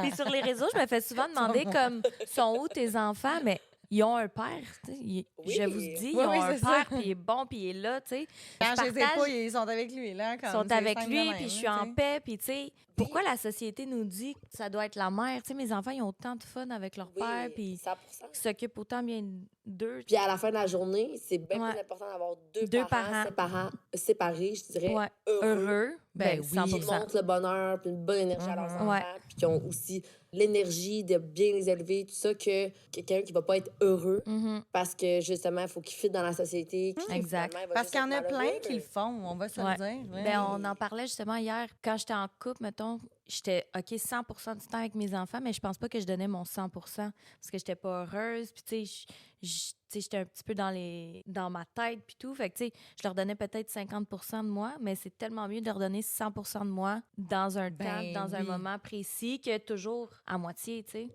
Puis sur les réseaux, je me fais souvent demander comme, sont où tes enfants? Mais ils ont un père, tu sais. Je vous dis, ils Oui, ont oui, un c'est père, ça. puis il est bon, puis il est là, tu sais. Quand je les ai pas, partage, ils sont avec lui, là, ils comme sont c'est avec simple de lui, même, puis je suis là, en tu sais. paix, puis tu sais, pourquoi la société nous dit que ça doit être la mère? Tu sais, mes enfants, ils ont autant de fun avec leur père, Oui, puis 100%. ils s'occupent autant bien d'eux. Puis à la fin de la journée, c'est bien Ouais. plus important d'avoir deux Deux parents, séparés, je dirais, Ouais. heureux, Heureux, Ben ben, oui. 100%. qui montrent le bonheur puis une bonne énergie à leurs enfants, Ouais. puis qui ont aussi l'énergie de bien les élever, tout ça, que quelqu'un qui va pas être heureux Mhm. parce que, justement, il faut qu'il fit dans la société. Qui, Exact. finalement, il va Parce juste qu'il y en a être plein malheureux. qui le font, on va se Ouais. le dire. Oui. Ben, on en parlait justement hier. Quand j'étais en couple, mettons, j'étais OK 100% du temps avec mes enfants, mais je pense pas que je donnais mon 100% parce que j'étais pas heureuse. Puis, tu sais, tu sais, j'étais un petit peu dans ma tête, puis tout. Fait que, tu sais, je leur donnais peut-être 50% de moi, mais c'est tellement mieux de leur donner 100% de moi dans un temps, dans un oui. moment précis que toujours à moitié, tu sais.